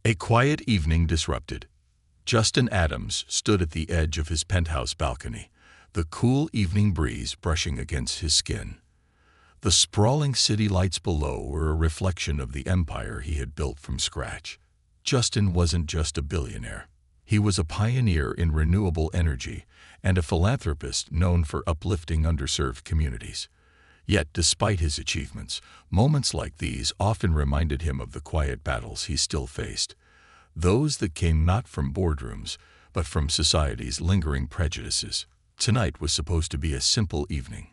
A quiet evening disrupted. Justin Adams stood at the edge of his penthouse balcony, the cool evening breeze brushing against his skin. The sprawling city lights below were a reflection of the empire he had built from scratch. Justin wasn't just a billionaire. He was a pioneer in renewable energy and a philanthropist known for uplifting underserved communities. Yet, despite his achievements, moments like these often reminded him of the quiet battles he still faced, those that came not from boardrooms, but from society's lingering prejudices. Tonight was supposed to be a simple evening.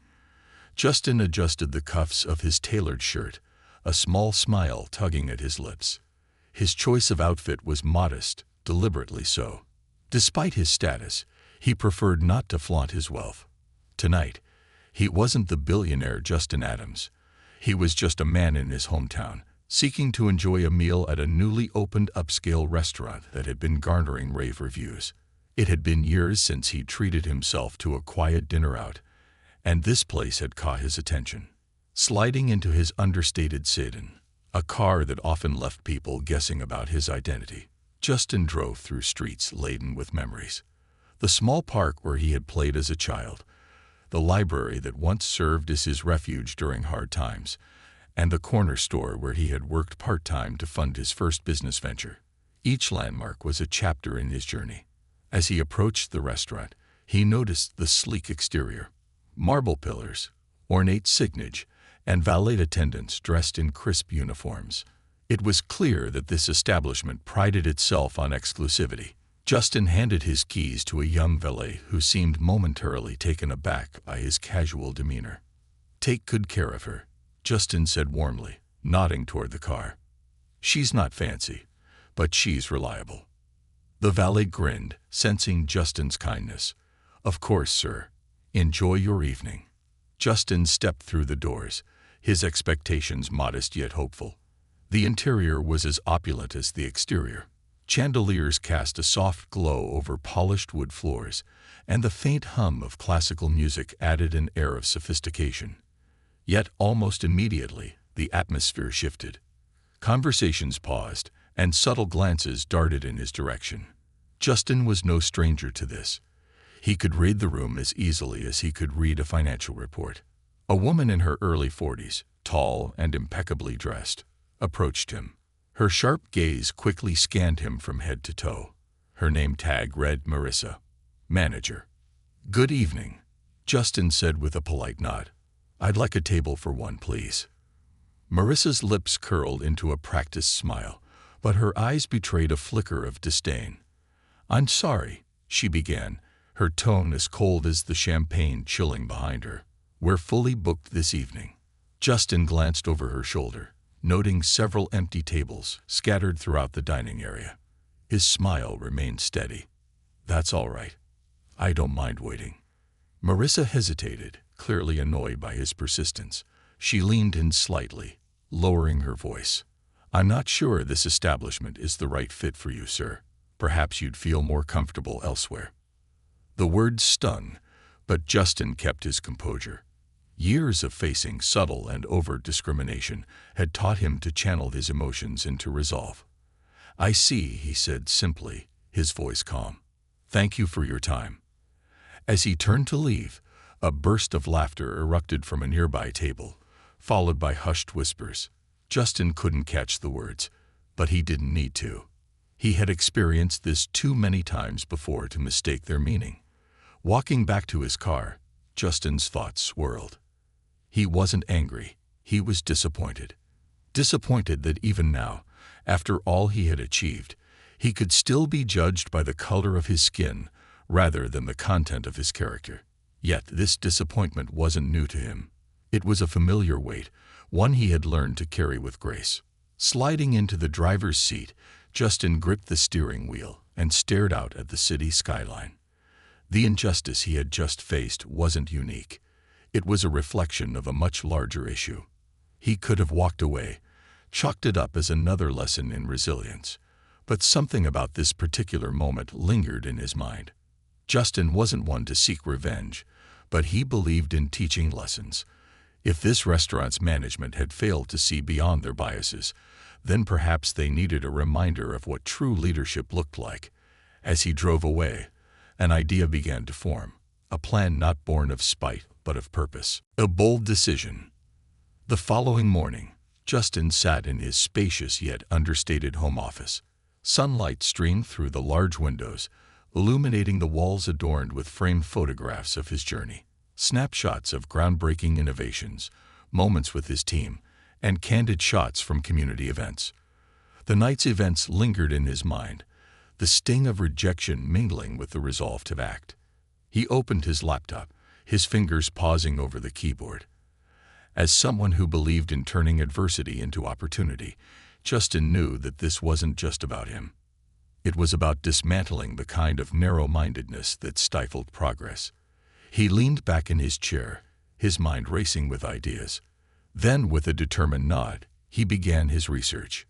Justin adjusted the cuffs of his tailored shirt, a small smile tugging at his lips. His choice of outfit was modest, deliberately so. Despite his status, he preferred not to flaunt his wealth. Tonight, he wasn't the billionaire Justin Adams. He was just a man in his hometown, seeking to enjoy a meal at a newly opened upscale restaurant that had been garnering rave reviews. It had been years since he'd treated himself to a quiet dinner out, and this place had caught his attention. Sliding into his understated sedan, a car that often left people guessing about his identity, Justin drove through streets laden with memories. The small park where he had played as a child, the library that once served as his refuge during hard times, and the corner store where he had worked part-time to fund his first business venture. Each landmark was a chapter in his journey. As he approached the restaurant, he noticed the sleek exterior, marble pillars, ornate signage, and valet attendants dressed in crisp uniforms. It was clear that this establishment prided itself on exclusivity. Justin handed his keys to a young valet who seemed momentarily taken aback by his casual demeanor. "Take good care of her," Justin said warmly, nodding toward the car. "She's not fancy, but she's reliable." The valet grinned, sensing Justin's kindness. "Of course, sir. Enjoy your evening." Justin stepped through the doors, his expectations modest yet hopeful. The interior was as opulent as the exterior. Chandeliers cast a soft glow over polished wood floors, and the faint hum of classical music added an air of sophistication. Yet almost immediately, the atmosphere shifted. Conversations paused, and subtle glances darted in his direction. Justin was no stranger to this. He could read the room as easily as he could read a financial report. A woman in her early 40s, tall and impeccably dressed, approached him. Her sharp gaze quickly scanned him from head to toe. Her name tag read Marissa, manager. "Good evening," Justin said with a polite nod. "I'd like a table for one, please." Marissa's lips curled into a practiced smile, but her eyes betrayed a flicker of disdain. "I'm sorry," she began, her tone as cold as the champagne chilling behind her. "We're fully booked this evening." Justin glanced over her shoulder, noting several empty tables scattered throughout the dining area. His smile remained steady. "That's all right. I don't mind waiting." Marissa hesitated, clearly annoyed by his persistence. She leaned in slightly, lowering her voice. "I'm not sure this establishment is the right fit for you, sir. Perhaps you'd feel more comfortable elsewhere." The words stung, but Justin kept his composure. Years of facing subtle and overt discrimination had taught him to channel his emotions into resolve. "I see," he said simply, his voice calm. "Thank you for your time." As he turned to leave, a burst of laughter erupted from a nearby table, followed by hushed whispers. Justin couldn't catch the words, but he didn't need to. He had experienced this too many times before to mistake their meaning. Walking back to his car, Justin's thoughts swirled. He wasn't angry, he was disappointed. Disappointed that even now, after all he had achieved, he could still be judged by the color of his skin rather than the content of his character. Yet this disappointment wasn't new to him. It was a familiar weight, one he had learned to carry with grace. Sliding into the driver's seat, Justin gripped the steering wheel and stared out at the city skyline. The injustice he had just faced wasn't unique. It was a reflection of a much larger issue. He could have walked away, chalked it up as another lesson in resilience, but something about this particular moment lingered in his mind. Justin wasn't one to seek revenge, but he believed in teaching lessons. If this restaurant's management had failed to see beyond their biases, Then perhaps they needed a reminder of what true leadership looked like. As he drove away, an idea began to form, a plan not born of spite but of purpose, a bold decision. The following morning, Justin sat in his spacious yet understated home office. Sunlight streamed through the large windows, illuminating the walls adorned with framed photographs of his journey, snapshots of groundbreaking innovations, moments with his team, and candid shots from community events. The night's events lingered in his mind, the sting of rejection mingling with the resolve to act. He opened his laptop, his fingers pausing over the keyboard. As someone who believed in turning adversity into opportunity, Justin knew that this wasn't just about him. It was about dismantling the kind of narrow-mindedness that stifled progress. He leaned back in his chair, his mind racing with ideas. Then, with a determined nod, he began his research.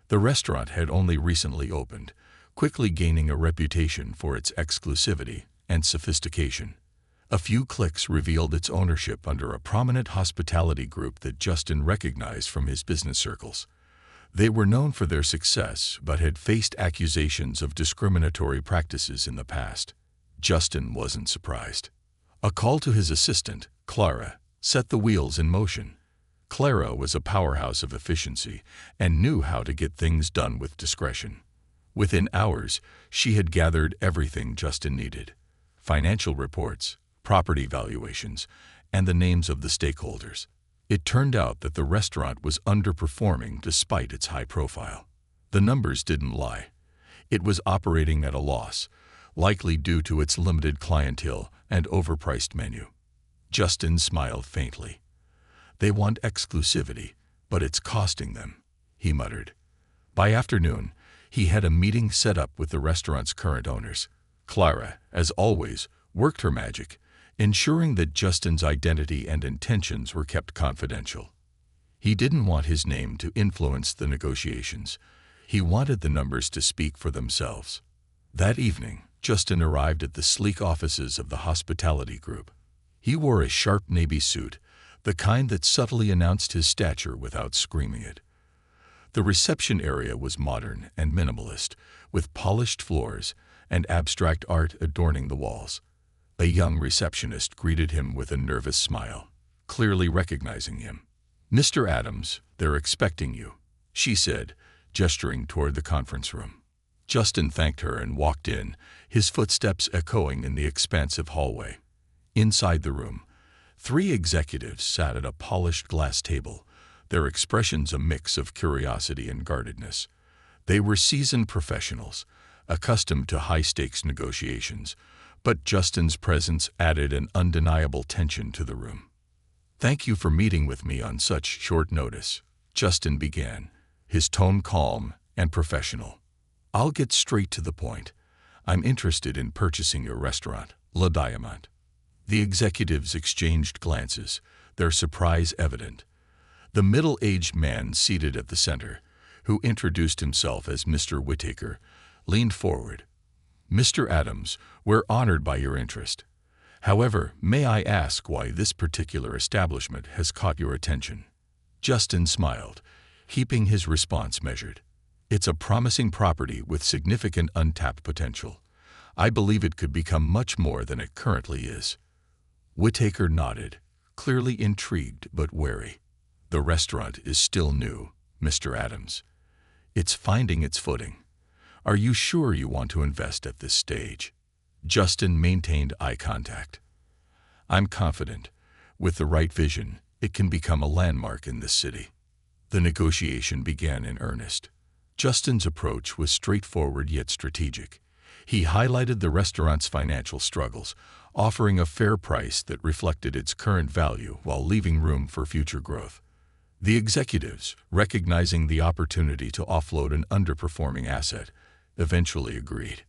The restaurant had only recently opened, quickly gaining a reputation for its exclusivity and sophistication. A few clicks revealed its ownership under a prominent hospitality group that Justin recognized from his business circles. They were known for their success, but had faced accusations of discriminatory practices in the past. Justin wasn't surprised. A call to his assistant, Clara, set the wheels in motion. Clara was a powerhouse of efficiency and knew how to get things done with discretion. Within hours, she had gathered everything Justin needed: financial reports, property valuations, and the names of the stakeholders. It turned out that the restaurant was underperforming despite its high profile. The numbers didn't lie. It was operating at a loss, likely due to its limited clientele and overpriced menu. Justin smiled faintly. "They want exclusivity, but it's costing them," he muttered. By afternoon, he had a meeting set up with the restaurant's current owners. Clara, as always, worked her magic, ensuring that Justin's identity and intentions were kept confidential. He didn't want his name to influence the negotiations. He wanted the numbers to speak for themselves. That evening, Justin arrived at the sleek offices of the hospitality group. He wore a sharp navy suit, the kind that subtly announced his stature without screaming it. The reception area was modern and minimalist, with polished floors and abstract art adorning the walls. A young receptionist greeted him with a nervous smile, clearly recognizing him. "Mr. Adams, they're expecting you," she said, gesturing toward the conference room. Justin thanked her and walked in, his footsteps echoing in the expansive hallway. Inside the room, 3 executives sat at a polished glass table, their expressions a mix of curiosity and guardedness. They were seasoned professionals, accustomed to high-stakes negotiations, but Justin's presence added an undeniable tension to the room. "Thank you for meeting with me on such short notice," Justin began, his tone calm and professional. "I'll get straight to the point. I'm interested in purchasing your restaurant, Le Diamant." The executives exchanged glances, their surprise evident. The middle-aged man seated at the center, who introduced himself as Mr. Whittaker, leaned forward. "Mr. Adams, we're honored by your interest. However, may I ask why this particular establishment has caught your attention?" Justin smiled, keeping his response measured. "It's a promising property with significant untapped potential. I believe it could become much more than it currently is." Whittaker nodded, clearly intrigued but wary. "The restaurant is still new, Mr. Adams. It's finding its footing. Are you sure you want to invest at this stage?" Justin maintained eye contact. "I'm confident. With the right vision, it can become a landmark in this city." The negotiation began in earnest. Justin's approach was straightforward yet strategic. He highlighted the restaurant's financial struggles, offering a fair price that reflected its current value while leaving room for future growth. The executives, recognizing the opportunity to offload an underperforming asset, eventually agreed.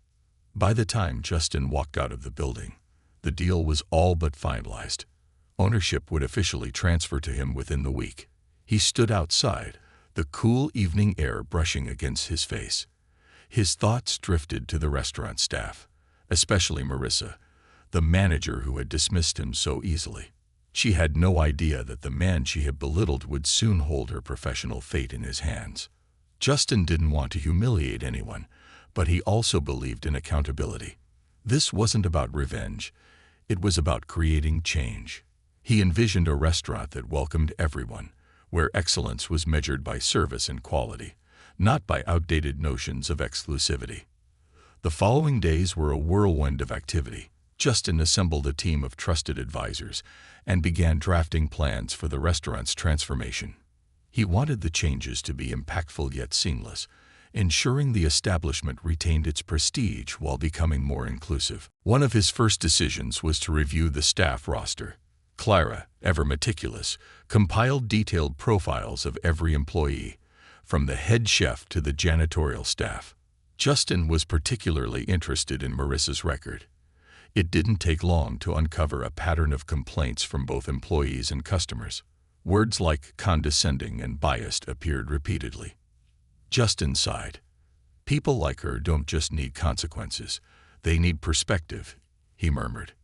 By the time Justin walked out of the building, the deal was all but finalized. Ownership would officially transfer to him within the week. He stood outside, the cool evening air brushing against his face. His thoughts drifted to the restaurant staff, especially Marissa, the manager who had dismissed him so easily. She had no idea that the man she had belittled would soon hold her professional fate in his hands. Justin didn't want to humiliate anyone, but he also believed in accountability. This wasn't about revenge. It was about creating change. He envisioned a restaurant that welcomed everyone, where excellence was measured by service and quality, not by outdated notions of exclusivity. The following days were a whirlwind of activity. Justin assembled a team of trusted advisors and began drafting plans for the restaurant's transformation. He wanted the changes to be impactful yet seamless, ensuring the establishment retained its prestige while becoming more inclusive. One of his first decisions was to review the staff roster. Clara, ever meticulous, compiled detailed profiles of every employee, from the head chef to the janitorial staff. Justin was particularly interested in Marissa's record. It didn't take long to uncover a pattern of complaints from both employees and customers. Words like condescending and biased appeared repeatedly. Justin sighed. People like her don't just need consequences, they need perspective, he murmured.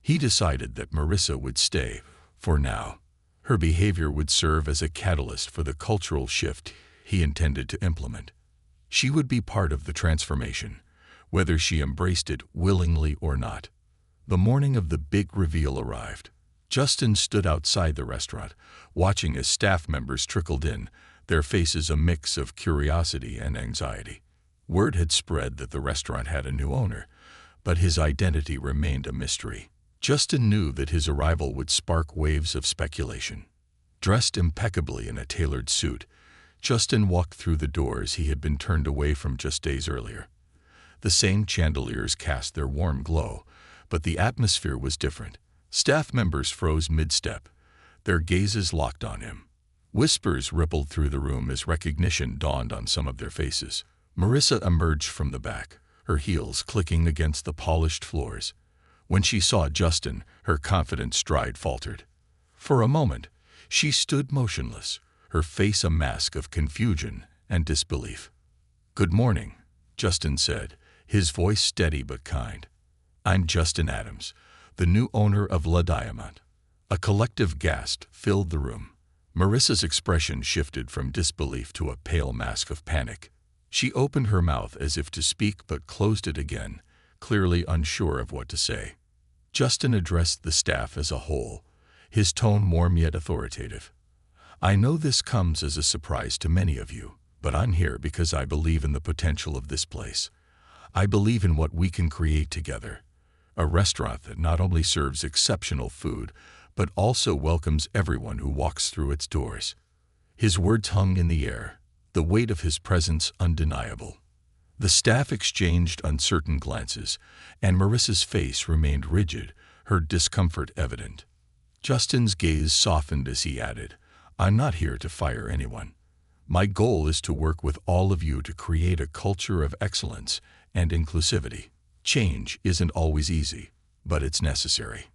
He decided that Marissa would stay, for now. Her behavior would serve as a catalyst for the cultural shift he intended to implement. She would be part of the transformation, whether she embraced it willingly or not. The morning of the big reveal arrived. Justin stood outside the restaurant, watching as staff members trickled in, their faces a mix of curiosity and anxiety. Word had spread that the restaurant had a new owner, but his identity remained a mystery. Justin knew that his arrival would spark waves of speculation. Dressed impeccably in a tailored suit, Justin walked through the doors he had been turned away from just days earlier. The same chandeliers cast their warm glow, but the atmosphere was different. Staff members froze mid-step, their gazes locked on him. Whispers rippled through the room as recognition dawned on some of their faces. Marissa emerged from the back, her heels clicking against the polished floors. When she saw Justin, her confident stride faltered. For a moment, she stood motionless, her face a mask of confusion and disbelief. "Good morning," Justin said, his voice steady but kind. "I'm Justin Adams, the new owner of La Diamante." A collective gasp filled the room. Marissa's expression shifted from disbelief to a pale mask of panic. She opened her mouth as if to speak but closed it again, clearly unsure of what to say. Justin addressed the staff as a whole, his tone warm yet authoritative. "I know this comes as a surprise to many of you, but I'm here because I believe in the potential of this place. I believe in what we can create together. A restaurant that not only serves exceptional food, but also welcomes everyone who walks through its doors." His words hung in the air, the weight of his presence undeniable. The staff exchanged uncertain glances, and Marissa's face remained rigid, her discomfort evident. Justin's gaze softened as he added, "I'm not here to fire anyone. My goal is to work with all of you to create a culture of excellence and inclusivity. Change isn't always easy, but it's necessary."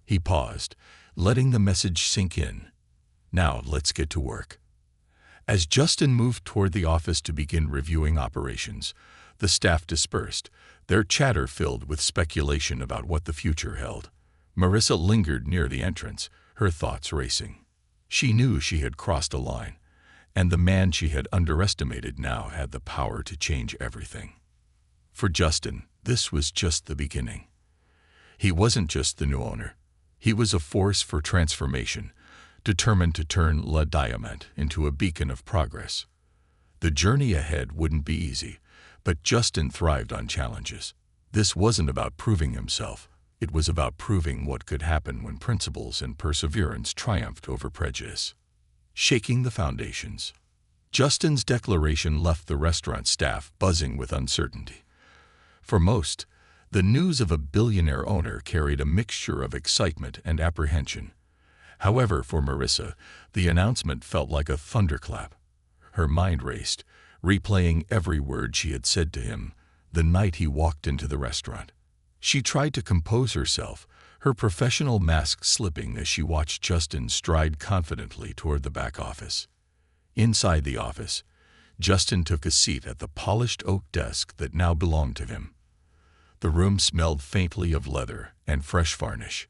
He paused, letting the message sink in. "Now let's get to work." As Justin moved toward the office to begin reviewing operations, the staff dispersed, their chatter filled with speculation about what the future held. Marissa lingered near the entrance, her thoughts racing. She knew she had crossed a line, and the man she had underestimated now had the power to change everything. For Justin, this was just the beginning. He wasn't just the new owner. He was a force for transformation, determined to turn La Diamante into a beacon of progress. The journey ahead wouldn't be easy, but Justin thrived on challenges. This wasn't about proving himself. It was about proving what could happen when principles and perseverance triumphed over prejudice. Shaking the foundations. Justin's declaration left the restaurant staff buzzing with uncertainty. For most, the news of a billionaire owner carried a mixture of excitement and apprehension. However, for Marissa, the announcement felt like a thunderclap. Her mind raced, replaying every word she had said to him the night he walked into the restaurant. She tried to compose herself, her professional mask slipping as she watched Justin stride confidently toward the back office. Inside the office, Justin took a seat at the polished oak desk that now belonged to him. The room smelled faintly of leather and fresh varnish.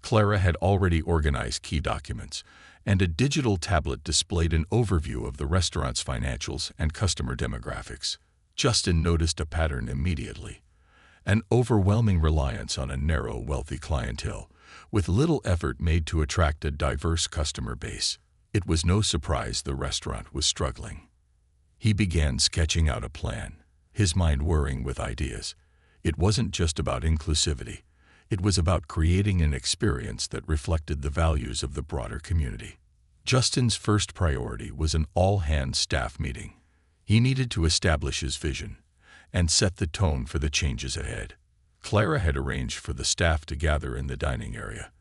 Clara had already organized key documents, and a digital tablet displayed an overview of the restaurant's financials and customer demographics. Justin noticed a pattern immediately: an overwhelming reliance on a narrow, wealthy clientele, with little effort made to attract a diverse customer base. It was no surprise the restaurant was struggling. He began sketching out a plan, his mind whirring with ideas. It wasn't just about inclusivity. It was about creating an experience that reflected the values of the broader community. Justin's first priority was an all-hands staff meeting. He needed to establish his vision and set the tone for the changes ahead. Clara had arranged for the staff to gather in the dining area,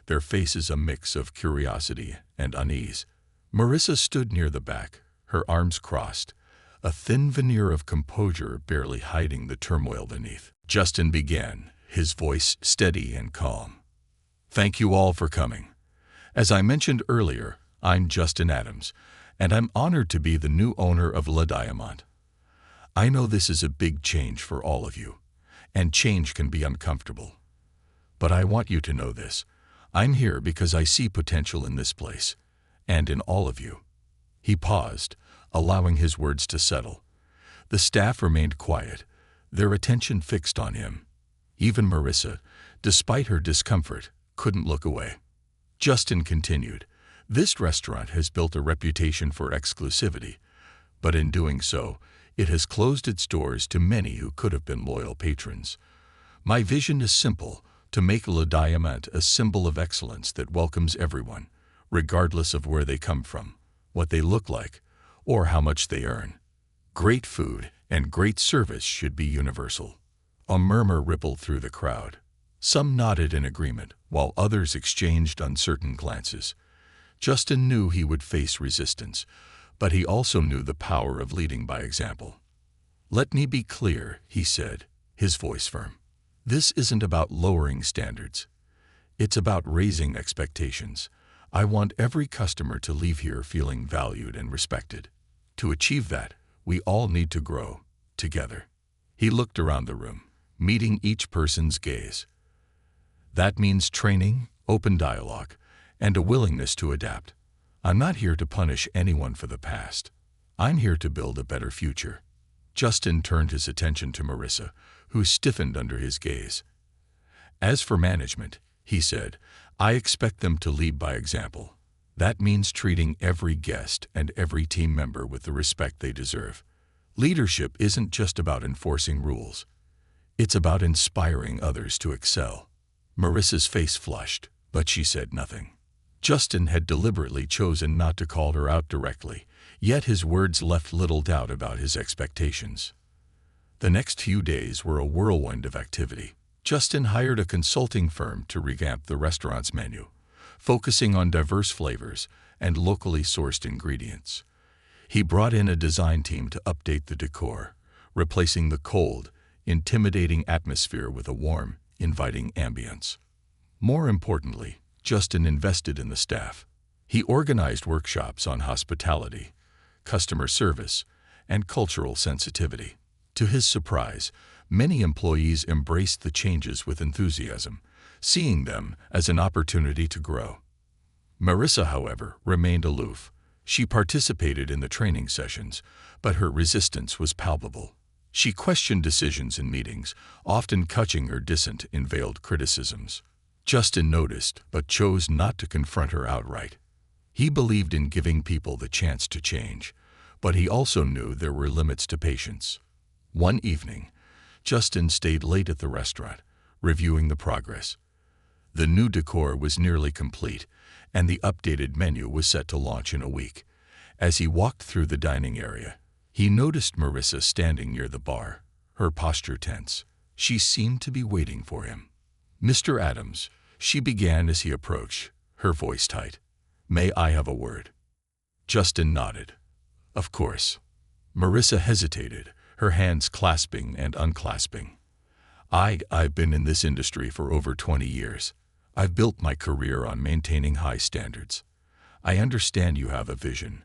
their faces a mix of curiosity and unease. Marissa stood near the back, her arms crossed, a thin veneer of composure barely hiding the turmoil beneath. Justin began, his voice steady and calm. "Thank you all for coming. As I mentioned earlier, I'm Justin Adams, and I'm honored to be the new owner of Le Diamant. I know this is a big change for all of you, and change can be uncomfortable. But I want you to know this. I'm here because I see potential in this place, and in all of you." He paused, allowing his words to settle. The staff remained quiet, their attention fixed on him. Even Marissa, despite her discomfort, couldn't look away. Justin continued, "This restaurant has built a reputation for exclusivity, but in doing so, it has closed its doors to many who could have been loyal patrons. My vision is simple: to make Le Diamant a symbol of excellence that welcomes everyone, regardless of where they come from, what they look like, or how much they earn. Great food and great service should be universal." A murmur rippled through the crowd. Some nodded in agreement, while others exchanged uncertain glances. Justin knew he would face resistance, but he also knew the power of leading by example. "Let me be clear," he said, his voice firm. "This isn't about lowering standards. It's about raising expectations. I want every customer to leave here feeling valued and respected. To achieve that, we all need to grow, together." He looked around the room, meeting each person's gaze. "That means training, open dialogue, and a willingness to adapt. I'm not here to punish anyone for the past. I'm here to build a better future." Justin turned his attention to Marissa, who stiffened under his gaze. "As for management," he said, "I expect them to lead by example. That means treating every guest and every team member with the respect they deserve. Leadership isn't just about enforcing rules. It's about inspiring others to excel." Marissa's face flushed, but she said nothing. Justin had deliberately chosen not to call her out directly, yet his words left little doubt about his expectations. The next few days were a whirlwind of activity. Justin hired a consulting firm to revamp the restaurant's menu, focusing on diverse flavors and locally sourced ingredients. He brought in a design team to update the decor, replacing the cold, intimidating atmosphere with a warm, inviting ambience. More importantly, Justin invested in the staff. He organized workshops on hospitality, customer service, and cultural sensitivity. To his surprise, many employees embraced the changes with enthusiasm, seeing them as an opportunity to grow. Marissa, however, remained aloof. She participated in the training sessions, but her resistance was palpable. She questioned decisions in meetings, often couching her dissent in veiled criticisms. Justin noticed, but chose not to confront her outright. He believed in giving people the chance to change, but he also knew there were limits to patience. One evening, Justin stayed late at the restaurant, reviewing the progress. The new decor was nearly complete, and the updated menu was set to launch in a week. As he walked through the dining area, he noticed Marissa standing near the bar, her posture tense. She seemed to be waiting for him. "Mr. Adams," she began as he approached, her voice tight. "May I have a word?" Justin nodded. "Of course." Marissa hesitated, her hands clasping and unclasping. I've been in this industry for over 20 years. I've built my career on maintaining high standards. I understand you have a vision,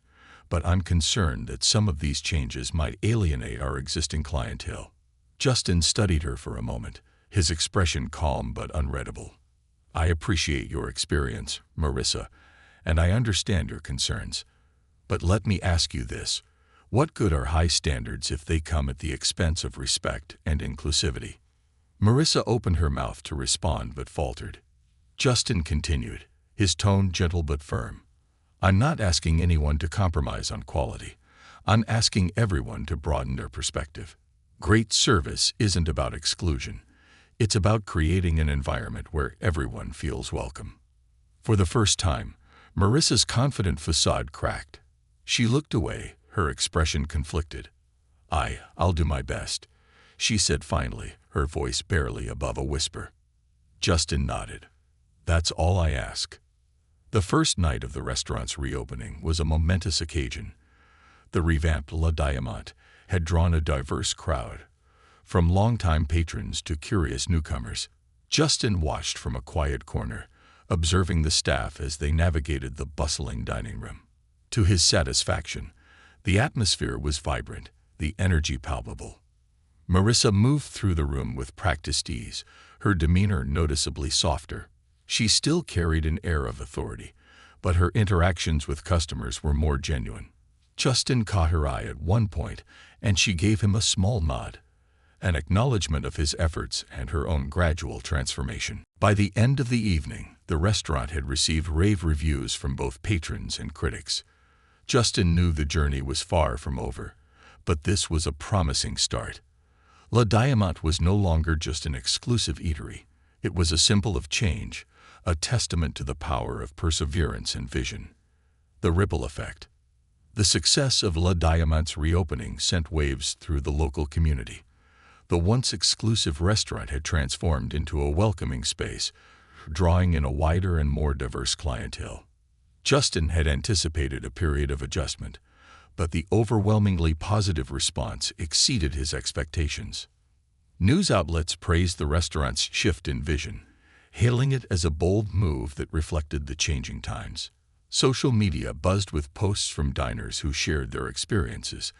but I'm concerned that some of these changes might alienate our existing clientele." Justin studied her for a moment, his expression calm but unreadable. "I appreciate your experience, Marissa, and I understand your concerns. But let me ask you this. What good are high standards if they come at the expense of respect and inclusivity?" Marissa opened her mouth to respond but faltered. Justin continued, his tone gentle but firm. "I'm not asking anyone to compromise on quality. I'm asking everyone to broaden their perspective. Great service isn't about exclusion. It's about creating an environment where everyone feels welcome." For the first time, Marissa's confident facade cracked. She looked away, her expression conflicted. I'll do my best," she said finally, her voice barely above a whisper. Justin nodded. "That's all I ask." The first night of the restaurant's reopening was a momentous occasion. The revamped La Diamante had drawn a diverse crowd, from longtime patrons to curious newcomers. Justin watched from a quiet corner, observing the staff as they navigated the bustling dining room. To his satisfaction, the atmosphere was vibrant, the energy palpable. Marissa moved through the room with practiced ease, her demeanor noticeably softer. She still carried an air of authority, but her interactions with customers were more genuine. Justin caught her eye at one point, and she gave him a small nod, an acknowledgement of his efforts and her own gradual transformation. By the end of the evening, the restaurant had received rave reviews from both patrons and critics. Justin knew the journey was far from over, but this was a promising start. La Diamante was no longer just an exclusive eatery. It was a symbol of change, a testament to the power of perseverance and vision. The ripple effect. The success of La Diamante's reopening sent waves through the local community. The once exclusive restaurant had transformed into a welcoming space, drawing in a wider and more diverse clientele. Justin had anticipated a period of adjustment, but the overwhelmingly positive response exceeded his expectations. News outlets praised the restaurant's shift in vision, hailing it as a bold move that reflected the changing times. Social media buzzed with posts from diners who shared their experiences,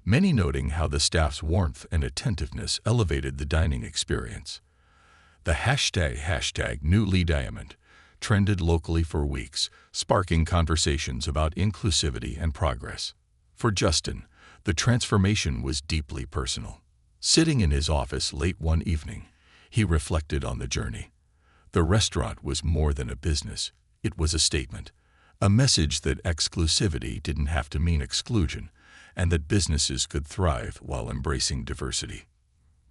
many noting how the staff's warmth and attentiveness elevated the dining experience. The hashtag #NewLaDiamante trended locally for weeks, sparking conversations about inclusivity and progress. For Justin, the transformation was deeply personal. Sitting in his office late one evening, he reflected on the journey. The restaurant was more than a business. It was a statement, a message that exclusivity didn't have to mean exclusion, and that businesses could thrive while embracing diversity.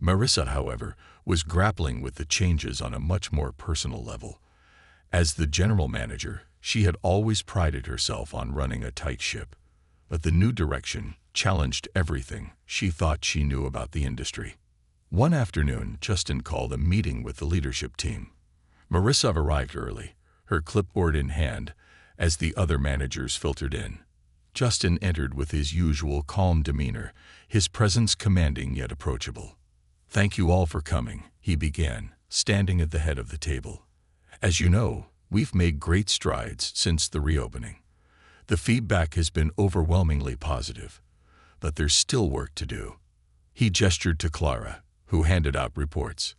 Marissa, however, was grappling with the changes on a much more personal level. As the general manager, she had always prided herself on running a tight ship. But the new direction challenged everything she thought she knew about the industry. One afternoon, Justin called a meeting with the leadership team. Marissa arrived early, her clipboard in hand, as the other managers filtered in. Justin entered with his usual calm demeanor, his presence commanding yet approachable. "Thank you all for coming," he began, standing at the head of the table. "As you know, we've made great strides since the reopening. The feedback has been overwhelmingly positive, but there's still work to do." He gestured to Clara, who handed out reports.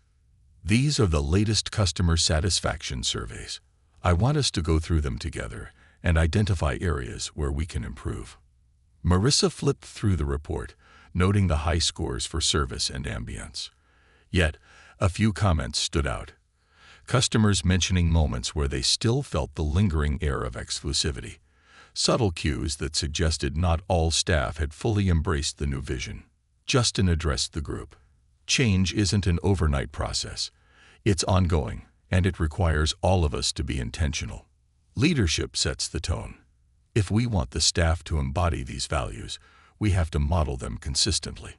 "These are the latest customer satisfaction surveys. I want us to go through them together and identify areas where we can improve." Marissa flipped through the report, noting the high scores for service and ambience. Yet, a few comments stood out. Customers mentioning moments where they still felt the lingering air of exclusivity. Subtle cues that suggested not all staff had fully embraced the new vision. Justin addressed the group. "Change isn't an overnight process. It's ongoing, and it requires all of us to be intentional. Leadership sets the tone. If we want the staff to embody these values, we have to model them consistently."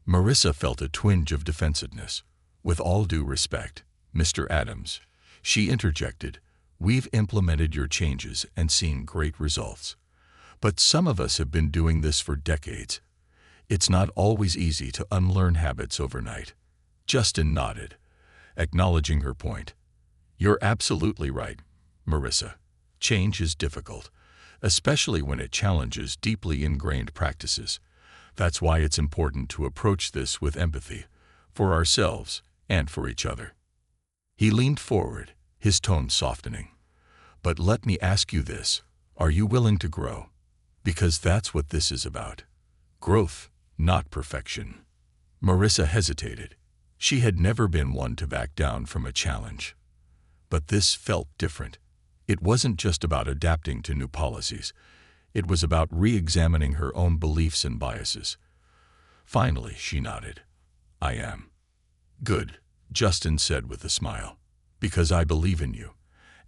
Marissa felt a twinge of defensiveness. "With all due respect, Mr. Adams," she interjected, "we've implemented your changes and seen great results. But some of us have been doing this for decades. It's not always easy to unlearn habits overnight." Justin nodded, acknowledging her point. "You're absolutely right, Marissa. Change is difficult, especially when it challenges deeply ingrained practices. That's why it's important to approach this with empathy, for ourselves and for each other." He leaned forward, his tone softening. "But let me ask you this. Are you willing to grow? Because that's what this is about. Growth, not perfection. Marissa hesitated. She had never been one to back down from a challenge. But this felt different. It wasn't just about adapting to new policies. It was about re-examining her own beliefs and biases. Finally, she nodded. I am. Good, Justin said with a smile. Because I believe in you,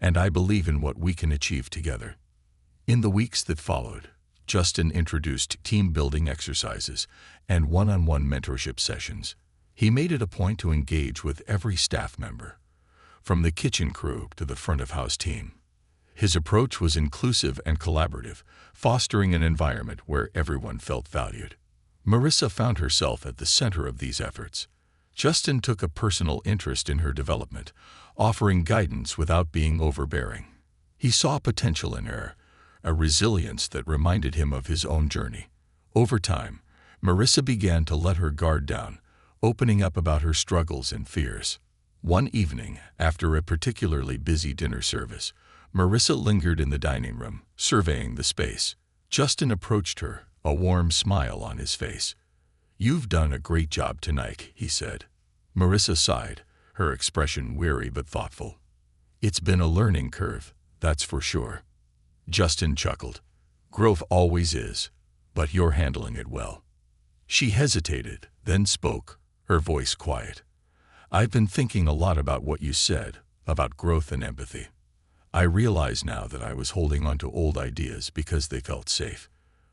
and I believe in what we can achieve together. In the weeks that followed, Justin introduced team-building exercises and one-on-one mentorship sessions. He made it a point to engage with every staff member, from the kitchen crew to the front-of-house team. His approach was inclusive and collaborative, fostering an environment where everyone felt valued. Marissa found herself at the center of these efforts. Justin took a personal interest in her development, offering guidance without being overbearing. He saw potential in her, a resilience that reminded him of his own journey. Over time, Marissa began to let her guard down, opening up about her struggles and fears. One evening, after a particularly busy dinner service, Marissa lingered in the dining room, surveying the space. Justin approached her, a warm smile on his face. "You've done a great job tonight," he said. Marissa sighed, her expression weary but thoughtful. "It's been a learning curve, that's for sure." Justin chuckled. "Growth always is, but you're handling it well." She hesitated, then spoke, her voice quiet. "I've been thinking a lot about what you said, about growth and empathy. I realize now that I was holding on to old ideas because they felt safe.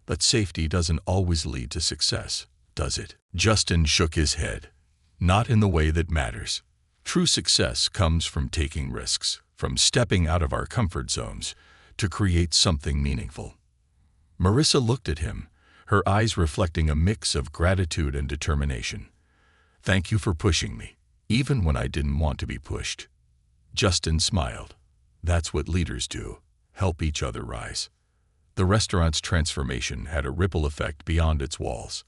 But safety doesn't always lead to success, does it?" Justin shook his head. "Not in the way that matters. True success comes from taking risks, from stepping out of our comfort zones to create something meaningful." Marissa looked at him, her eyes reflecting a mix of gratitude and determination. "Thank you for pushing me, even when I didn't want to be pushed." Justin smiled. "That's what leaders do, help each other rise." The restaurant's transformation had a ripple effect beyond its walls.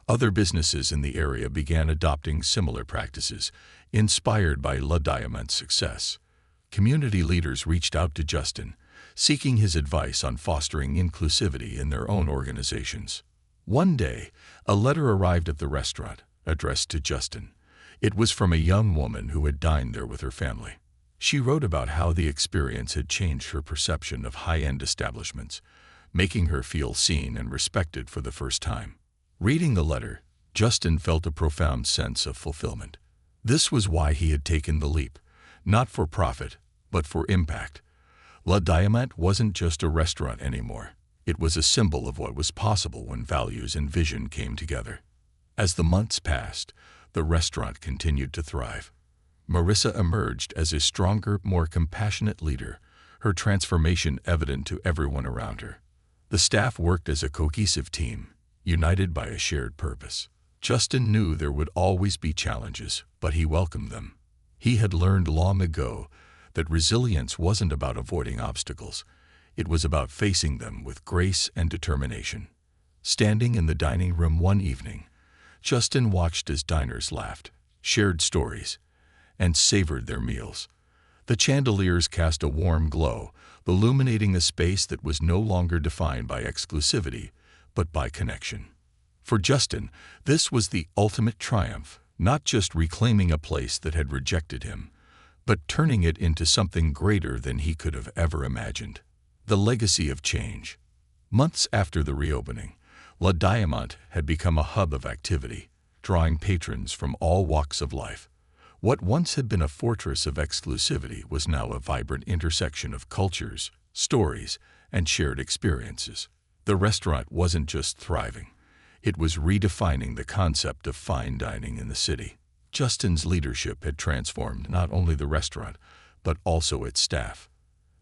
Other businesses in the area began adopting similar practices, inspired by Le Diamant's success. Community leaders reached out to Justin, seeking his advice on fostering inclusivity in their own organizations. One day, a letter arrived at the restaurant, addressed to Justin. It was from a young woman who had dined there with her family. She wrote about how the experience had changed her perception of high-end establishments, making her feel seen and respected for the first time. Reading the letter, Justin felt a profound sense of fulfillment. This was why he had taken the leap, not for profit, but for impact. Le Diamant wasn't just a restaurant anymore. It was a symbol of what was possible when values and vision came together. As the months passed, the restaurant continued to thrive. Marissa emerged as a stronger, more compassionate leader, her transformation evident to everyone around her. The staff worked as a cohesive team, united by a shared purpose. Justin knew there would always be challenges, but he welcomed them. He had learned long ago that resilience wasn't about avoiding obstacles. It was about facing them with grace and determination. Standing in the dining room one evening, Justin watched as diners laughed, shared stories, and savored their meals. The chandeliers cast a warm glow, illuminating a space that was no longer defined by exclusivity, but by connection. For Justin, this was the ultimate triumph, not just reclaiming a place that had rejected him, but turning it into something greater than he could have ever imagined. The legacy of change. Months after the reopening, Le Diamant had become a hub of activity, drawing patrons from all walks of life. What once had been a fortress of exclusivity was now a vibrant intersection of cultures, stories, and shared experiences. The restaurant wasn't just thriving. It was redefining the concept of fine dining in the city. Justin's leadership had transformed not only the restaurant, but also its staff.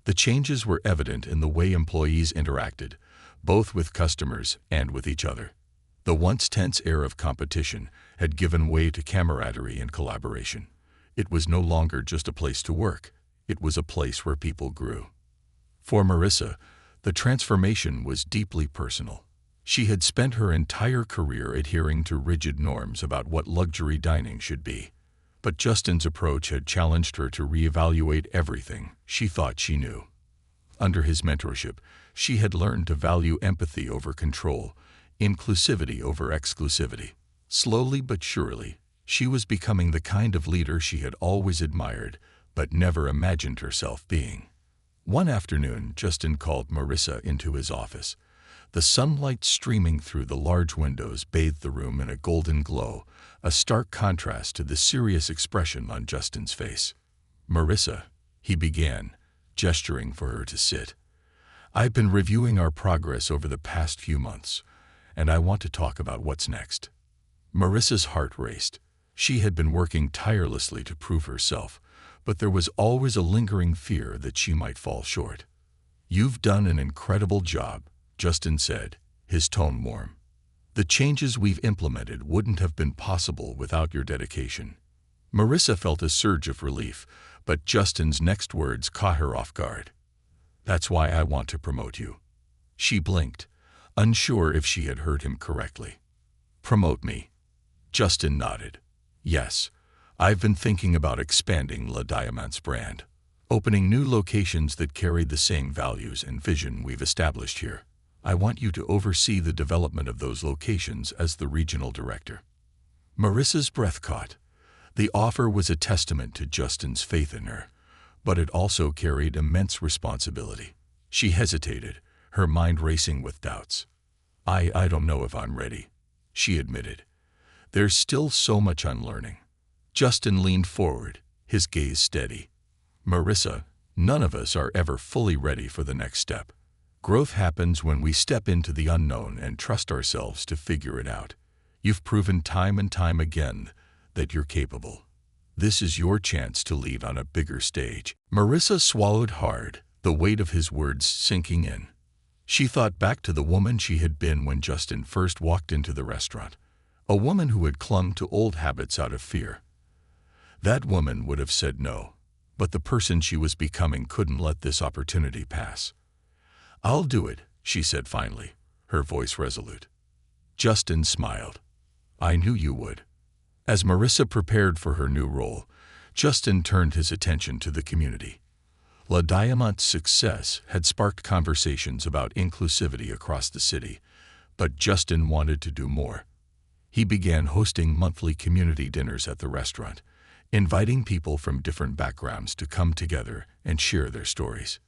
The changes were evident in the way employees interacted, both with customers and with each other. The once tense air of competition had given way to camaraderie and collaboration. It was no longer just a place to work. It was a place where people grew. For Marissa, the transformation was deeply personal. She had spent her entire career adhering to rigid norms about what luxury dining should be. But Justin's approach had challenged her to reevaluate everything she thought she knew. Under his mentorship, she had learned to value empathy over control, inclusivity over exclusivity. Slowly but surely, she was becoming the kind of leader she had always admired, but never imagined herself being. One afternoon, Justin called Marissa into his office. The sunlight streaming through the large windows bathed the room in a golden glow, a stark contrast to the serious expression on Justin's face. "Marissa," he began, gesturing for her to sit. "I've been reviewing our progress over the past few months, and I want to talk about what's next." Marissa's heart raced. She had been working tirelessly to prove herself, but there was always a lingering fear that she might fall short. "You've done an incredible job," Justin said, his tone warm. "The changes we've implemented wouldn't have been possible without your dedication." Marissa felt a surge of relief, but Justin's next words caught her off guard. "That's why I want to promote you." She blinked, unsure if she had heard him correctly. "Promote me?" Justin nodded. "Yes, I've been thinking about expanding Le Diamant's brand, opening new locations that carry the same values and vision we've established here. I want you to oversee the development of those locations as the regional director." Marissa's breath caught. The offer was a testament to Justin's faith in her, but it also carried immense responsibility. She hesitated, her mind racing with doubts. I don't know if I'm ready," she admitted. "There's still so much unlearning." Justin leaned forward, his gaze steady. "Marissa, none of us are ever fully ready for the next step. Growth happens when we step into the unknown and trust ourselves to figure it out. You've proven time and time again that you're capable. This is your chance to lead on a bigger stage." Marissa swallowed hard, the weight of his words sinking in. She thought back to the woman she had been when Justin first walked into the restaurant, a woman who had clung to old habits out of fear. That woman would have said no, but the person she was becoming couldn't let this opportunity pass. "I'll do it," she said finally, her voice resolute. Justin smiled. "I knew you would." As Marissa prepared for her new role, Justin turned his attention to the community. Le Diamant's success had sparked conversations about inclusivity across the city, but Justin wanted to do more. He began hosting monthly community dinners at the restaurant, inviting people from different backgrounds to come together and share their stories.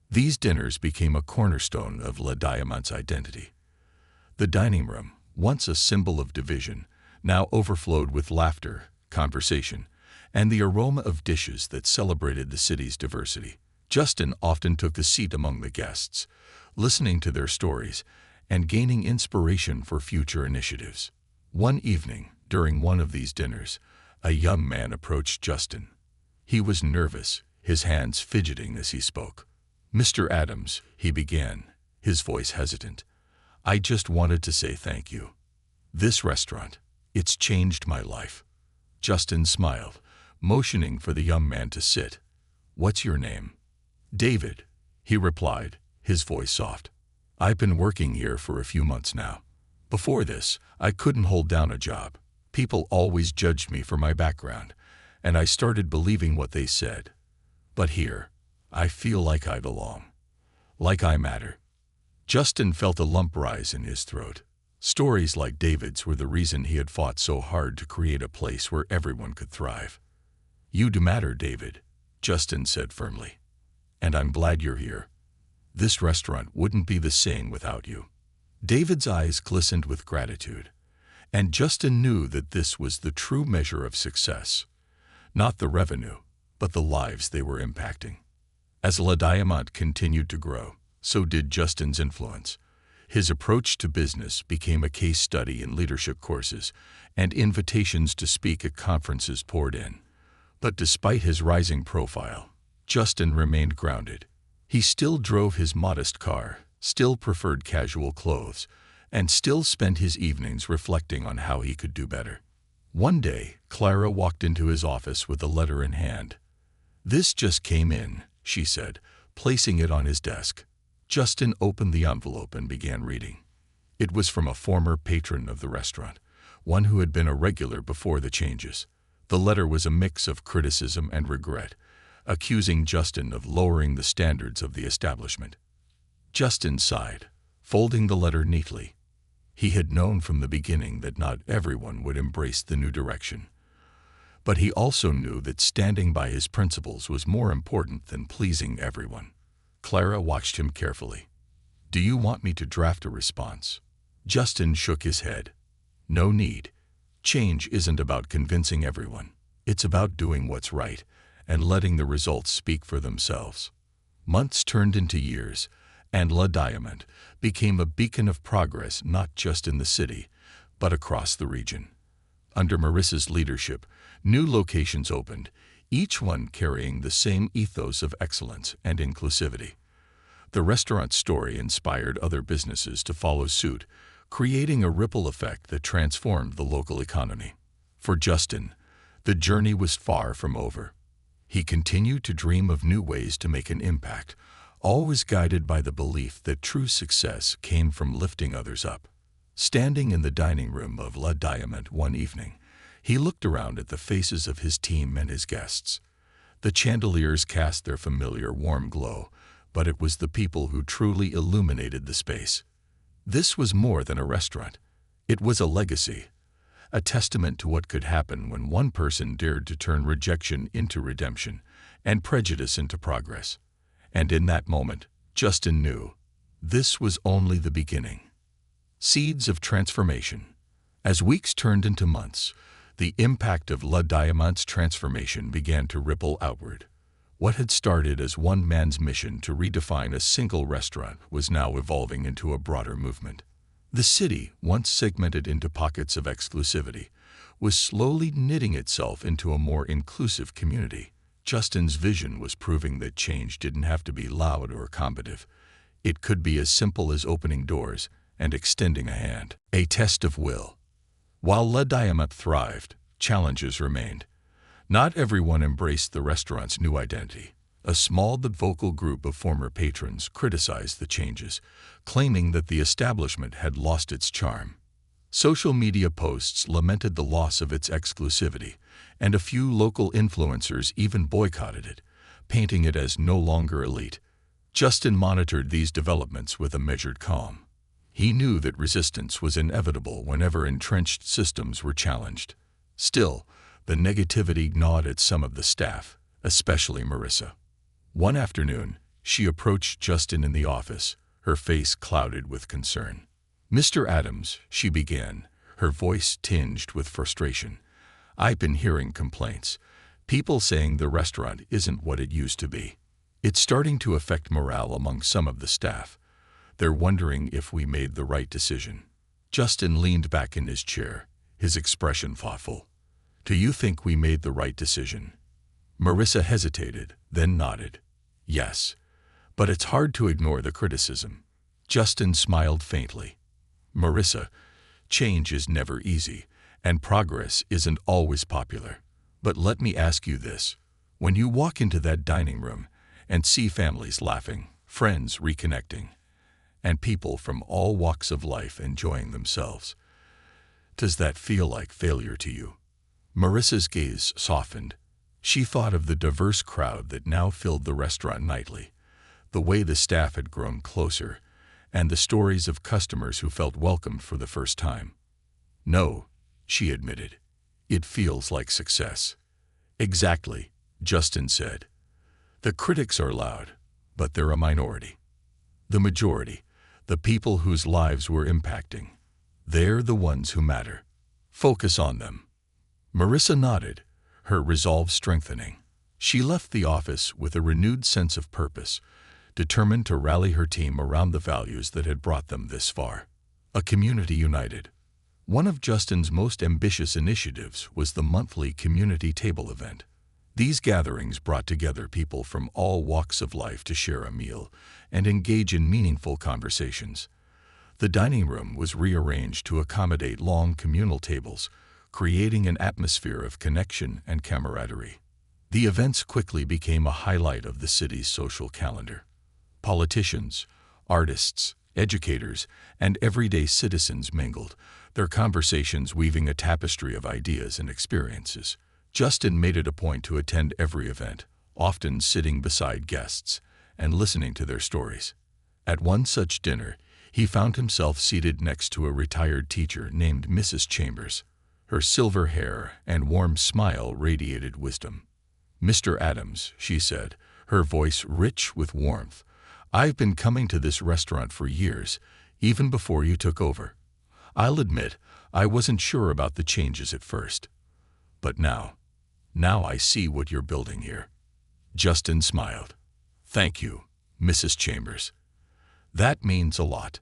These dinners became a cornerstone of Le Diamant's identity. The dining room, once a symbol of division, now overflowed with laughter, conversation, and the aroma of dishes that celebrated the city's diversity. Justin often took a seat among the guests, listening to their stories and gaining inspiration for future initiatives. One evening, during one of these dinners, a young man approached Justin. He was nervous, his hands fidgeting as he spoke. "Mr. Adams," he began, his voice hesitant, "I just wanted to say thank you. This restaurant, it's changed my life." Justin smiled, motioning for the young man to sit. "What's your name?" "David," he replied, his voice soft. "I've been working here for a few months now. Before this, I couldn't hold down a job. People always judged me for my background, and I started believing what they said. But here, I feel like I belong, like I matter." Justin felt a lump rise in his throat. Stories like David's were the reason he had fought so hard to create a place where everyone could thrive. "You do matter, David," Justin said firmly. "And I'm glad you're here. This restaurant wouldn't be the same without you." David's eyes glistened with gratitude, and Justin knew that this was the true measure of success. Not the revenue, but the lives they were impacting. As Le Diamant continued to grow, so did Justin's influence. His approach to business became a case study in leadership courses, and invitations to speak at conferences poured in. But despite his rising profile, Justin remained grounded. He still drove his modest car, still preferred casual clothes, and still spent his evenings reflecting on how he could do better. One day, Clara walked into his office with a letter in hand. "This just came in," she said, placing it on his desk. Justin opened the envelope and began reading. It was from a former patron of the restaurant, one who had been a regular before the changes. The letter was a mix of criticism and regret, accusing Justin of lowering the standards of the establishment. Justin sighed, folding the letter neatly. He had known from the beginning that not everyone would embrace the new direction. But he also knew that standing by his principles was more important than pleasing everyone. Clara watched him carefully. "Do you want me to draft a response?" Justin shook his head. "No need. Change isn't about convincing everyone. It's about doing what's right and letting the results speak for themselves." Months turned into years, and La Diamante became a beacon of progress not just in the city, but across the region. Under Marissa's leadership, new locations opened, each one carrying the same ethos of excellence and inclusivity. The restaurant story inspired other businesses to follow suit, creating a ripple effect that transformed the local economy. For Justin, the journey was far from over. He continued to dream of new ways to make an impact, always guided by the belief that true success came from lifting others up. Standing in the dining room of La Diamante one evening, he looked around at the faces of his team and his guests. The chandeliers cast their familiar warm glow, but it was the people who truly illuminated the space. This was more than a restaurant. It was a legacy, a testament to what could happen when one person dared to turn rejection into redemption and prejudice into progress. And in that moment, Justin knew this was only the beginning. Seeds of transformation. As weeks turned into months, the impact of La Diamante's transformation began to ripple outward. What had started as one man's mission to redefine a single restaurant was now evolving into a broader movement. The city, once segmented into pockets of exclusivity, was slowly knitting itself into a more inclusive community. Justin's vision was proving that change didn't have to be loud or combative. It could be as simple as opening doors and extending a hand. A test of will. While La Diamante thrived, challenges remained. Not everyone embraced the restaurant's new identity. A small but vocal group of former patrons criticized the changes, claiming that the establishment had lost its charm. Social media posts lamented the loss of its exclusivity, and a few local influencers even boycotted it, painting it as no longer elite. Justin monitored these developments with a measured calm. He knew that resistance was inevitable whenever entrenched systems were challenged. Still, the negativity gnawed at some of the staff, especially Marissa. One afternoon, she approached Justin in the office, her face clouded with concern. "Mr. Adams," she began, her voice tinged with frustration, "I've been hearing complaints. People saying the restaurant isn't what it used to be. It's starting to affect morale among some of the staff. They're wondering if we made the right decision." Justin leaned back in his chair, his expression thoughtful. "Do you think we made the right decision?" Marissa hesitated, then nodded. "Yes, but it's hard to ignore the criticism." Justin smiled faintly. "Marissa, change is never easy, and progress isn't always popular. But let me ask you this. When you walk into that dining room and see families laughing, friends reconnecting, and people from all walks of life enjoying themselves, does that feel like failure to you?" Marissa's gaze softened. She thought of the diverse crowd that now filled the restaurant nightly, the way the staff had grown closer, and the stories of customers who felt welcomed for the first time. "No," she admitted. "It feels like success." "Exactly," Justin said. "The critics are loud, but they're a minority. The majority, the people whose lives we're impacting, they're the ones who matter. Focus on them." Marissa nodded, her resolve strengthening. She left the office with a renewed sense of purpose, determined to rally her team around the values that had brought them this far. A community united. One of Justin's most ambitious initiatives was the monthly community table event. These gatherings brought together people from all walks of life to share a meal and engage in meaningful conversations. The dining room was rearranged to accommodate long communal tables, creating an atmosphere of connection and camaraderie. The events quickly became a highlight of the city's social calendar. Politicians, artists, educators, and everyday citizens mingled, their conversations weaving a tapestry of ideas and experiences. Justin made it a point to attend every event, often sitting beside guests and listening to their stories. At one such dinner, he found himself seated next to a retired teacher named Mrs. Chambers. Her silver hair and warm smile radiated wisdom. "Mr. Adams," she said, her voice rich with warmth, "I've been coming to this restaurant for years, even before you took over. I'll admit, I wasn't sure about the changes at first. But now I see what you're building here." Justin smiled. "Thank you, Mrs. Chambers. That means a lot."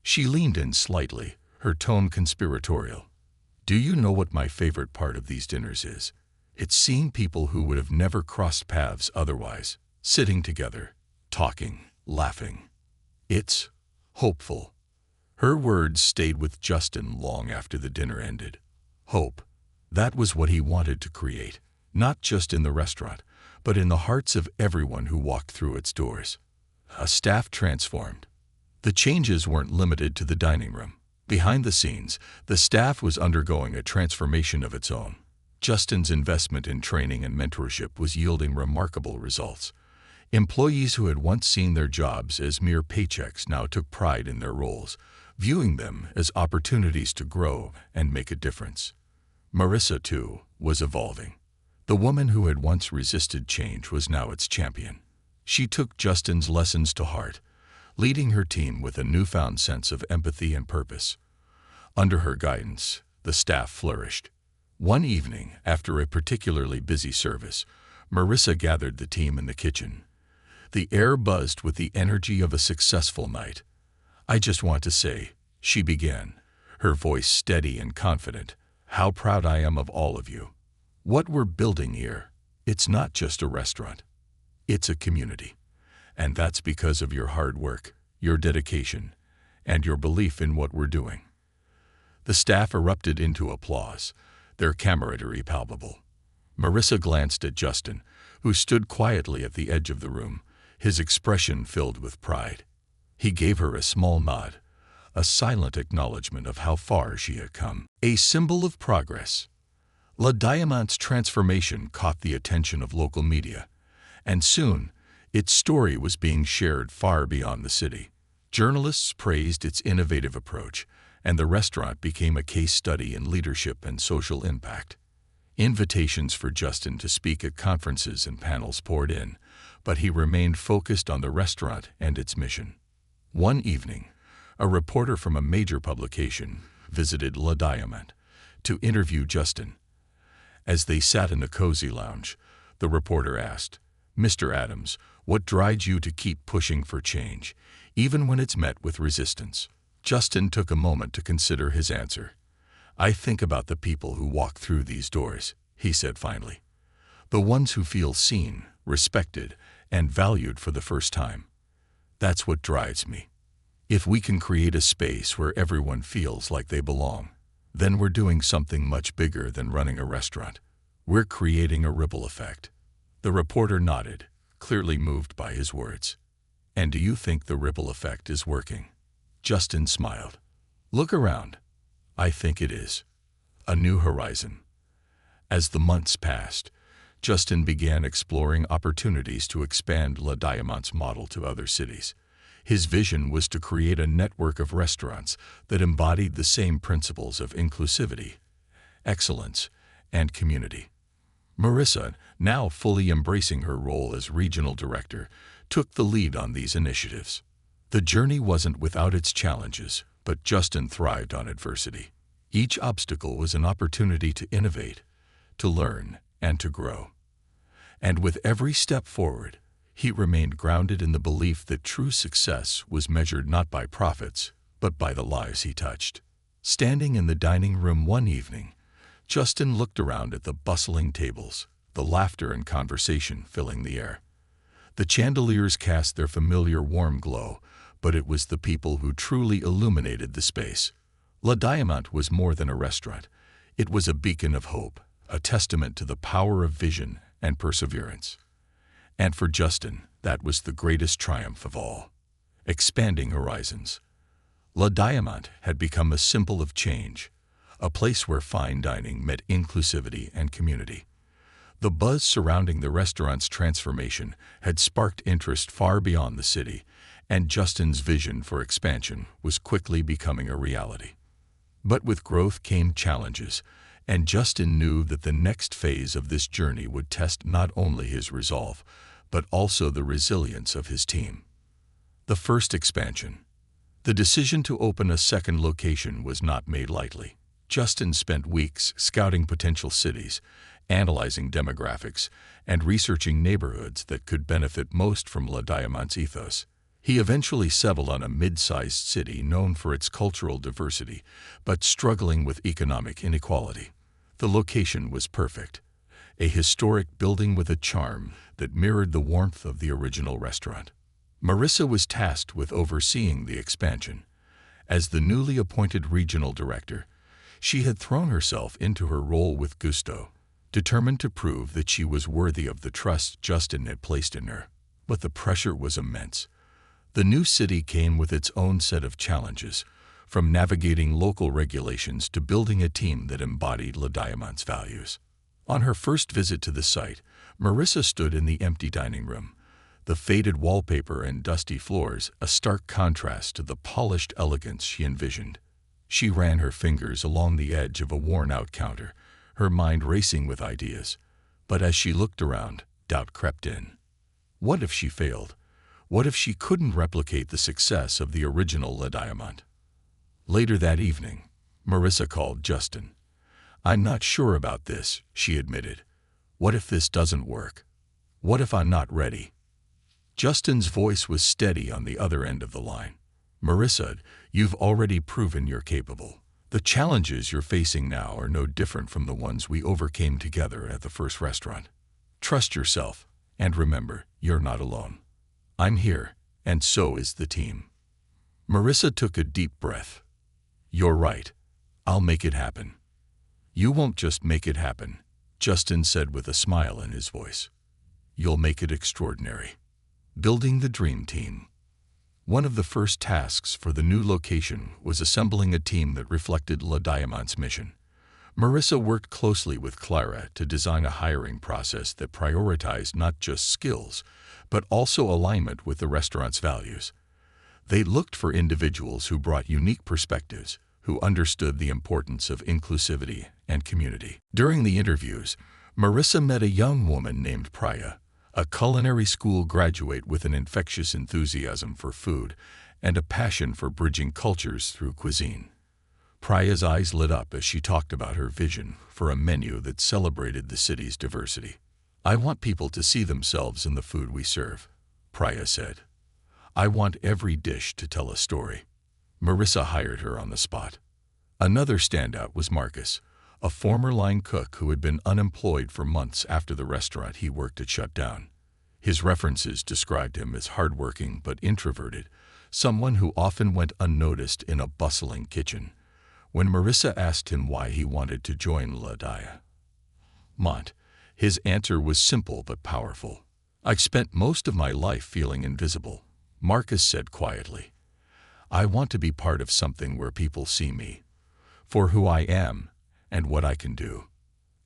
She leaned in slightly, her tone conspiratorial. "Do you know what my favorite part of these dinners is? It's seeing people who would have never crossed paths otherwise, sitting together, talking, laughing. It's hopeful." Her words stayed with Justin long after the dinner ended. Hope. That was what he wanted to create, not just in the restaurant, but in the hearts of everyone who walked through its doors. A staff transformed. The changes weren't limited to the dining room. Behind the scenes, the staff was undergoing a transformation of its own. Justin's investment in training and mentorship was yielding remarkable results. Employees who had once seen their jobs as mere paychecks now took pride in their roles, viewing them as opportunities to grow and make a difference. Marissa, too, was evolving. The woman who had once resisted change was now its champion. She took Justin's lessons to heart, leading her team with a newfound sense of empathy and purpose. Under her guidance, the staff flourished. One evening, after a particularly busy service, Marissa gathered the team in the kitchen. The air buzzed with the energy of a successful night. "I just want to say," she began, her voice steady and confident, "how proud I am of all of you. What we're building here, it's not just a restaurant. It's a community. And that's because of your hard work, your dedication, and your belief in what we're doing." The staff erupted into applause, their camaraderie palpable. Marissa glanced at Justin, who stood quietly at the edge of the room, his expression filled with pride. He gave her a small nod, a silent acknowledgement of how far she had come, a symbol of progress. La Diamant's transformation caught the attention of local media, and soon its story was being shared far beyond the city. Journalists praised its innovative approach, and the restaurant became a case study in leadership and social impact. Invitations for Justin to speak at conferences and panels poured in, but he remained focused on the restaurant and its mission. One evening, a reporter from a major publication visited La Diamant to interview Justin. As they sat in the cozy lounge, the reporter asked, "Mr. Adams, what drives you to keep pushing for change, even when it's met with resistance?" Justin took a moment to consider his answer. "I think about the people who walk through these doors," he said finally. "The ones who feel seen, respected, and valued for the first time. That's what drives me. If we can create a space where everyone feels like they belong, then we're doing something much bigger than running a restaurant. We're creating a ripple effect." The reporter nodded, clearly moved by his words. "And do you think the ripple effect is working?" Justin smiled. "Look around. I think it is. A new horizon." As the months passed, Justin began exploring opportunities to expand La Diamant's model to other cities. His vision was to create a network of restaurants that embodied the same principles of inclusivity, excellence, and community. Marissa, now fully embracing her role as regional director, took the lead on these initiatives. The journey wasn't without its challenges, but Justin thrived on adversity. Each obstacle was an opportunity to innovate, to learn, and to grow. And with every step forward, he remained grounded in the belief that true success was measured not by profits, but by the lives he touched. Standing in the dining room one evening, Justin looked around at the bustling tables, the laughter and conversation filling the air. The chandeliers cast their familiar warm glow, but it was the people who truly illuminated the space. La Diamant was more than a restaurant. It was a beacon of hope, a testament to the power of vision and perseverance. And for Justin, that was the greatest triumph of all. Expanding horizons. La Diamant had become a symbol of change, a place where fine dining met inclusivity and community. The buzz surrounding the restaurant's transformation had sparked interest far beyond the city, and Justin's vision for expansion was quickly becoming a reality. But with growth came challenges, and Justin knew that the next phase of this journey would test not only his resolve, but also the resilience of his team. The first expansion. The decision to open a second location was not made lightly. Justin spent weeks scouting potential cities, analyzing demographics, and researching neighborhoods that could benefit most from Le Diamant's ethos. He eventually settled on a mid-sized city known for its cultural diversity, but struggling with economic inequality. The location was perfect, a historic building with a charm that mirrored the warmth of the original restaurant. Marissa was tasked with overseeing the expansion. As the newly appointed regional director, she had thrown herself into her role with gusto, determined to prove that she was worthy of the trust Justin had placed in her. But the pressure was immense. The new city came with its own set of challenges, from navigating local regulations to building a team that embodied Le Diamant's values. On her first visit to the site, Marissa stood in the empty dining room, the faded wallpaper and dusty floors a stark contrast to the polished elegance she envisioned. She ran her fingers along the edge of a worn-out counter, her mind racing with ideas. But as she looked around, doubt crept in. What if she failed? What if she couldn't replicate the success of the original Le Diamant? Later that evening, Marissa called Justin. "I'm not sure about this," she admitted. "What if this doesn't work? What if I'm not ready?" Justin's voice was steady on the other end of the line. "Marissa, you've already proven you're capable. The challenges you're facing now are no different from the ones we overcame together at the first restaurant. Trust yourself, and remember, you're not alone. I'm here, and so is the team." Marissa took a deep breath. "You're right. I'll make it happen." "You won't just make it happen," Justin said with a smile in his voice. "You'll make it extraordinary." Building the dream team. One of the first tasks for the new location was assembling a team that reflected Le Diamant's mission. Marissa worked closely with Clara to design a hiring process that prioritized not just skills, but also alignment with the restaurant's values. They looked for individuals who brought unique perspectives, who understood the importance of inclusivity and community. During the interviews, Marissa met a young woman named Priya, a culinary school graduate with an infectious enthusiasm for food and a passion for bridging cultures through cuisine. Priya's eyes lit up as she talked about her vision for a menu that celebrated the city's diversity. "I want people to see themselves in the food we serve," Priya said. "I want every dish to tell a story." Marissa hired her on the spot. Another standout was Marcus, a former line cook who had been unemployed for months after the restaurant he worked at shut down. His references described him as hardworking but introverted, someone who often went unnoticed in a bustling kitchen. When Marissa asked him why he wanted to join Le Diamant, his answer was simple but powerful. "I've spent most of my life feeling invisible," Marcus said quietly. "I want to be part of something where people see me for who I am and what I can do."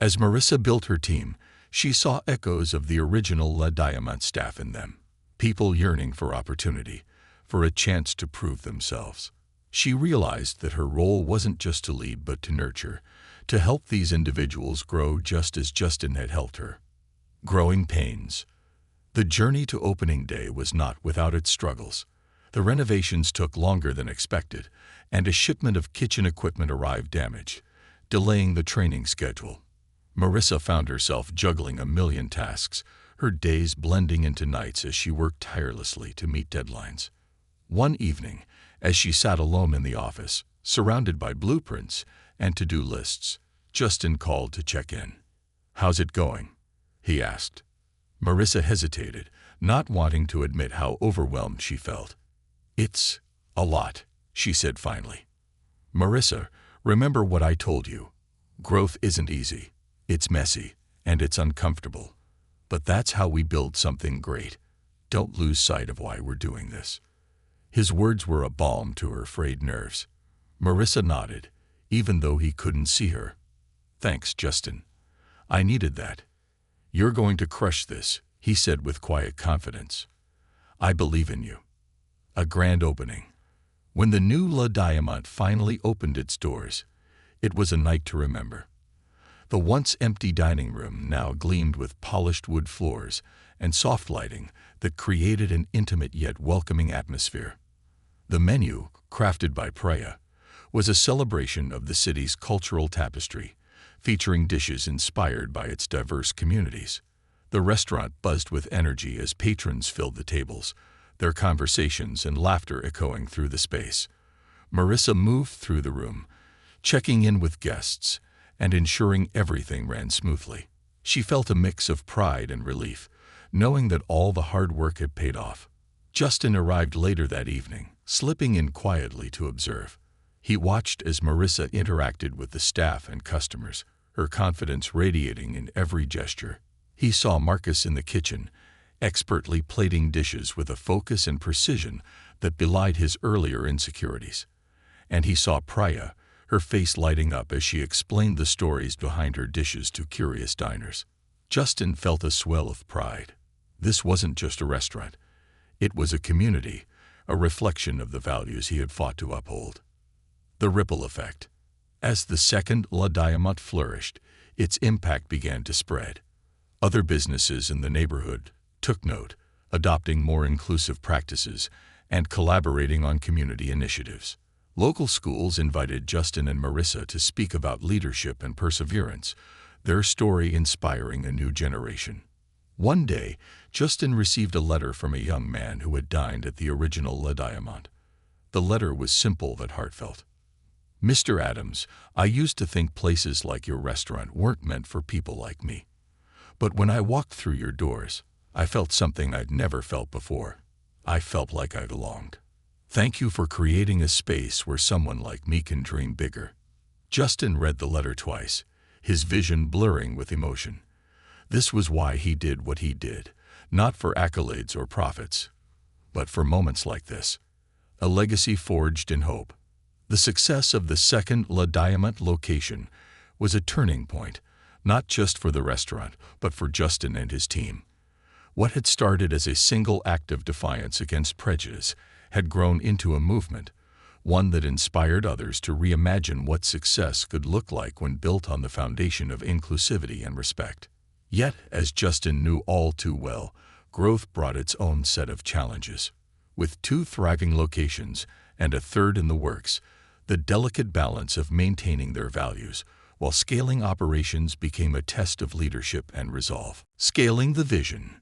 As Marissa built her team, she saw echoes of the original Le Diamant staff in them. People yearning for opportunity, for a chance to prove themselves. She realized that her role wasn't just to lead but to nurture, to help these individuals grow just as Justin had helped her. Growing pains. The journey to opening day was not without its struggles. The renovations took longer than expected, and a shipment of kitchen equipment arrived damaged, delaying the training schedule. Marissa found herself juggling a million tasks, her days blending into nights as she worked tirelessly to meet deadlines. One evening, as she sat alone in the office, surrounded by blueprints and to-do lists, Justin called to check in. "How's it going?" he asked. Marissa hesitated, not wanting to admit how overwhelmed she felt. "It's a lot," she said finally. "Marissa, remember what I told you. Growth isn't easy. It's messy, and it's uncomfortable. But that's how we build something great. Don't lose sight of why we're doing this." His words were a balm to her frayed nerves. Marissa nodded, even though he couldn't see her. "Thanks, Justin. I needed that." "You're going to crush this," he said with quiet confidence. "I believe in you." A grand opening. When the new La Diamant finally opened its doors, it was a night to remember. The once empty dining room now gleamed with polished wood floors and soft lighting that created an intimate yet welcoming atmosphere. The menu, crafted by Praia, was a celebration of the city's cultural tapestry, featuring dishes inspired by its diverse communities. The restaurant buzzed with energy as patrons filled the tables, their conversations and laughter echoing through the space. Marissa moved through the room, checking in with guests and ensuring everything ran smoothly. She felt a mix of pride and relief, knowing that all the hard work had paid off. Justin arrived later that evening, slipping in quietly to observe. He watched as Marissa interacted with the staff and customers, her confidence radiating in every gesture. He saw Marcus in the kitchen, expertly plating dishes with a focus and precision that belied his earlier insecurities. And he saw Praia, her face lighting up as she explained the stories behind her dishes to curious diners. Justin felt a swell of pride. This wasn't just a restaurant. It was a community, a reflection of the values he had fought to uphold. The ripple effect. As the second La Diamant flourished, its impact began to spread. Other businesses in the neighborhood took note, adopting more inclusive practices and collaborating on community initiatives. Local schools invited Justin and Marissa to speak about leadership and perseverance, their story inspiring a new generation. One day, Justin received a letter from a young man who had dined at the original La Diamant. The letter was simple but heartfelt. "Mr. Adams, I used to think places like your restaurant weren't meant for people like me. But when I walked through your doors, I felt something I'd never felt before. I felt like I belonged. Thank you for creating a space where someone like me can dream bigger." Justin read the letter twice, his vision blurring with emotion. This was why he did what he did, not for accolades or profits, but for moments like this. A legacy forged in hope. The success of the second La Diamant location was a turning point, not just for the restaurant, but for Justin and his team. What had started as a single act of defiance against prejudice had grown into a movement, one that inspired others to reimagine what success could look like when built on the foundation of inclusivity and respect. Yet, as Justin knew all too well, growth brought its own set of challenges. With 2 thriving locations and a third in the works, the delicate balance of maintaining their values while scaling operations became a test of leadership and resolve. Scaling the vision.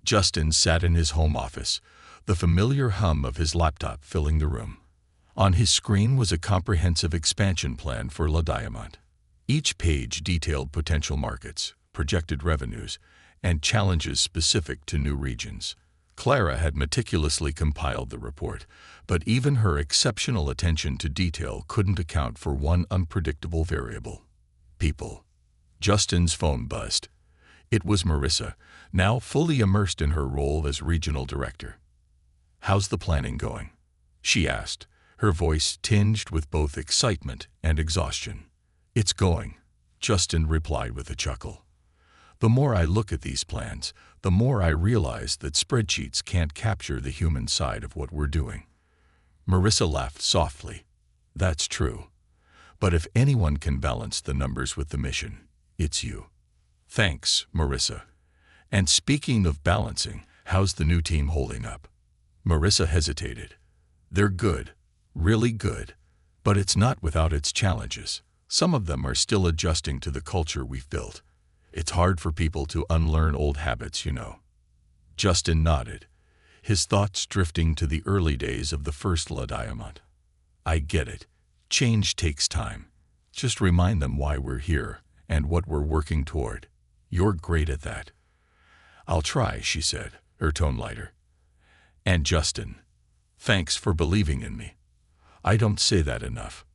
Justin sat in his home office, the familiar hum of his laptop filling the room. On his screen was a comprehensive expansion plan for La Diamant. Each page detailed potential markets, projected revenues, and challenges specific to new regions. Clara had meticulously compiled the report, but even her exceptional attention to detail couldn't account for one unpredictable variable: people. Justin's phone buzzed. It was Marissa, now fully immersed in her role as regional director. "How's the planning going?" she asked, her voice tinged with both excitement and exhaustion. "It's going," Justin replied with a chuckle. "The more I look at these plans, the more I realize that spreadsheets can't capture the human side of what we're doing." Marissa laughed softly. "That's true. But if anyone can balance the numbers with the mission, it's you." "Thanks, Marissa. And speaking of balancing, how's the new team holding up?" Marissa hesitated. "They're good, really good. But it's not without its challenges. Some of them are still adjusting to the culture we've built. It's hard for people to unlearn old habits, you know." Justin nodded, his thoughts drifting to the early days of the first La Diamant. "I get it. Change takes time. Just remind them why we're here and what we're working toward. You're great at that." "I'll try," she said, her tone lighter. "And Justin, thanks for believing in me. I don't say that enough.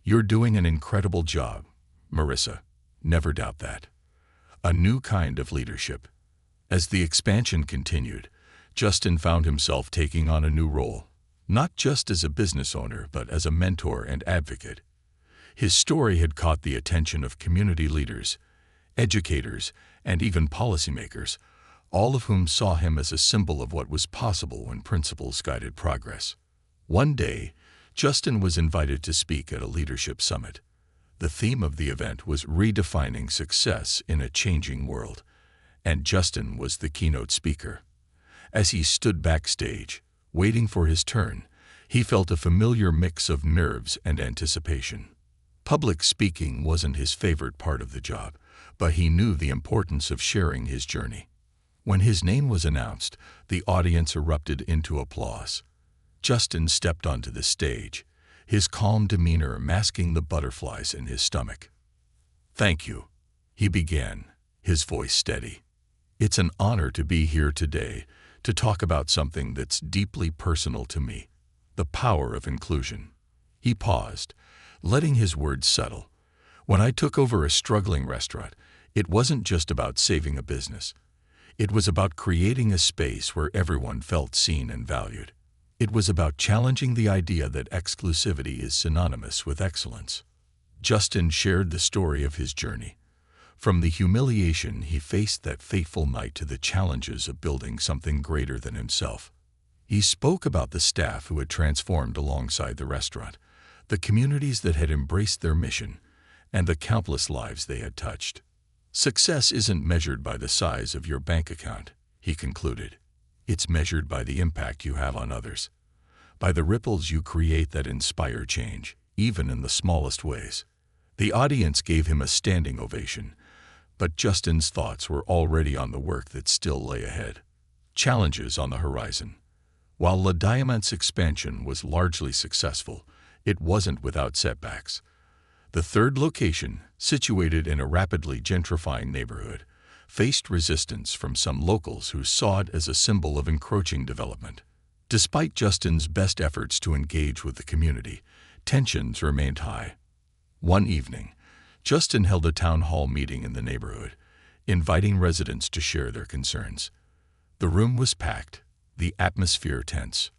You're doing an incredible job, Marissa. Never doubt that." A new kind of leadership. As the expansion continued, Justin found himself taking on a new role, not just as a business owner, but as a mentor and advocate. His story had caught the attention of community leaders, educators, and even policymakers, all of whom saw him as a symbol of what was possible when principles guided progress. One day, Justin was invited to speak at a leadership summit. The theme of the event was redefining success in a changing world, and Justin was the keynote speaker. As he stood backstage, waiting for his turn, he felt a familiar mix of nerves and anticipation. Public speaking wasn't his favorite part of the job, but he knew the importance of sharing his journey. When his name was announced, the audience erupted into applause. Justin stepped onto the stage, his calm demeanor masking the butterflies in his stomach. "Thank you," he began, his voice steady. "It's an honor to be here today to talk about something that's deeply personal to me, the power of inclusion." He paused, letting his words settle. "When I took over a struggling restaurant, it wasn't just about saving a business. It was about creating a space where everyone felt seen and valued. It was about challenging the idea that exclusivity is synonymous with excellence." Justin shared the story of his journey, from the humiliation he faced that fateful night to the challenges of building something greater than himself. He spoke about the staff who had transformed alongside the restaurant, the communities that had embraced their mission, and the countless lives they had touched. "Success isn't measured by the size of your bank account," he concluded. "It's measured by the impact you have on others, by the ripples you create that inspire change, even in the smallest ways." The audience gave him a standing ovation, but Justin's thoughts were already on the work that still lay ahead. Challenges on the horizon. While Le Diamant's expansion was largely successful, it wasn't without setbacks. The third location, situated in a rapidly gentrifying neighborhood, faced resistance from some locals who saw it as a symbol of encroaching development. Despite Justin's best efforts to engage with the community, tensions remained high. One evening, Justin held a town hall meeting in the neighborhood, inviting residents to share their concerns. The room was packed, the atmosphere tense.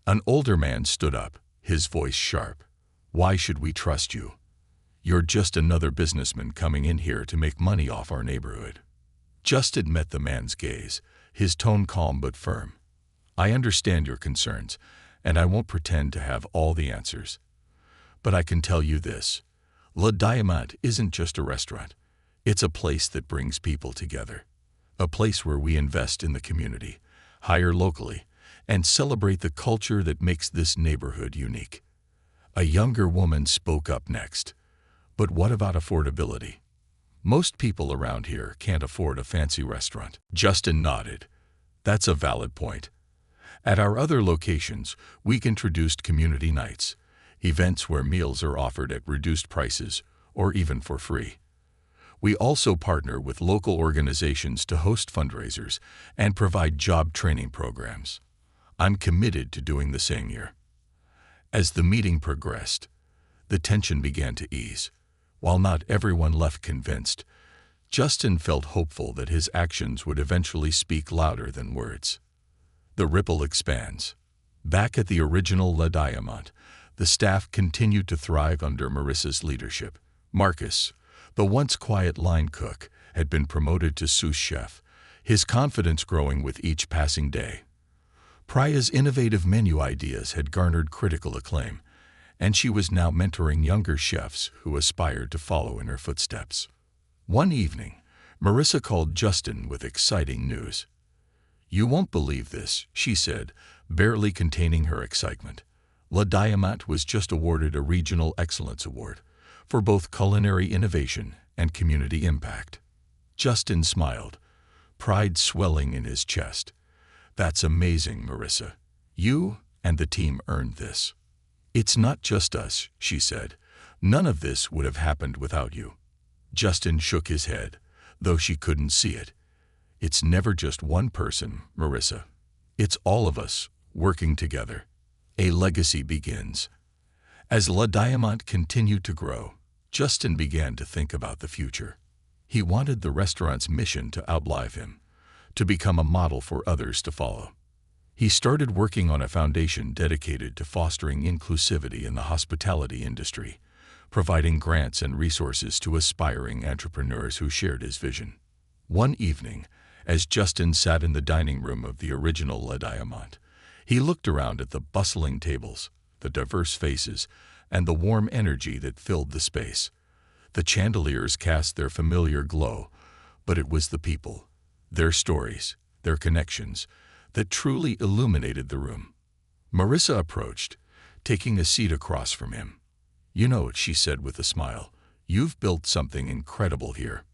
An older man stood up, his voice sharp. "Why should we trust you? You're just another businessman coming in here to make money off our neighborhood." Justin met the man's gaze, his tone calm but firm. "I understand your concerns, and I won't pretend to have all the answers. But I can tell you this. Le Diamant isn't just a restaurant. It's a place that brings people together. A place where we invest in the community, hire locally, and celebrate the culture that makes this neighborhood unique." A younger woman spoke up next. "But what about affordability? Most people around here can't afford a fancy restaurant." Justin nodded. "That's a valid point. At our other locations, we've introduced community nights, events where meals are offered at reduced prices or even for free. We also partner with local organizations to host fundraisers and provide job training programs. I'm committed to doing the same here." As the meeting progressed, the tension began to ease. While not everyone left convinced, Justin felt hopeful that his actions would eventually speak louder than words. The ripple expands. Back at the original Le Diamant, the staff continued to thrive under Marissa's leadership. Marcus, the once quiet line cook, had been promoted to sous chef, his confidence growing with each passing day. Praya's innovative menu ideas had garnered critical acclaim, and she was now mentoring younger chefs who aspired to follow in her footsteps. One evening, Marissa called Justin with exciting news. "You won't believe this," she said, barely containing her excitement. Le Diamant was just awarded a Regional Excellence Award for both culinary innovation and community impact. Justin smiled, pride swelling in his chest. "That's amazing, Marissa. You and the team earned this." "It's not just us," she said. "None of this would have happened without you." Justin shook his head, though she couldn't see it. "It's never just one person, Marissa. It's all of us, working together. A legacy begins." As Le Diamant continued to grow, Justin began to think about the future. He wanted the restaurant's mission to outlive him, to become a model for others to follow. He started working on a foundation dedicated to fostering inclusivity in the hospitality industry, providing grants and resources to aspiring entrepreneurs who shared his vision. One evening, as Justin sat in the dining room of the original La Diamante, he looked around at the bustling tables, the diverse faces, and the warm energy that filled the space. The chandeliers cast their familiar glow, but it was the people, their stories, their connections, that truly illuminated the room. Marissa approached, taking a seat across from him. "You know," she said with a smile, "you've built something incredible here."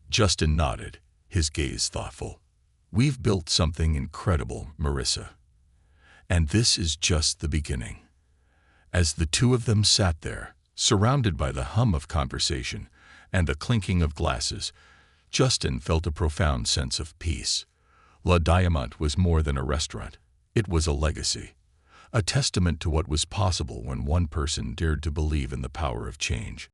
Justin nodded, his gaze thoughtful. "We've built something incredible, Marissa. And this is just the beginning." As the two of them sat there, surrounded by the hum of conversation and the clinking of glasses, Justin felt a profound sense of peace. La Diamante was more than a restaurant. It was a legacy, a testament to what was possible when one person dared to believe in the power of change.